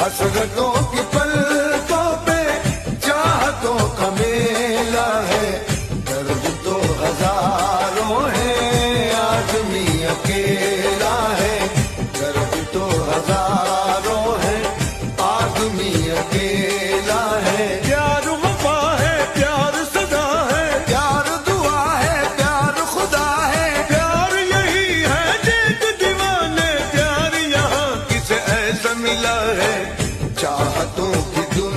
हसरतों की पलकों पे चाहतों का मेला है। दर्द तो हजारों है, आदमी अकेला है। दर्द तो हजारों है, आदमी अकेला है। प्यार वफा है, प्यार सदा है, प्यार दुआ है, प्यार खुदा है। प्यार यही है देख दीवाने, प्यार यहाँ किसे ऐसा मिला है। चाहतों की दुनिया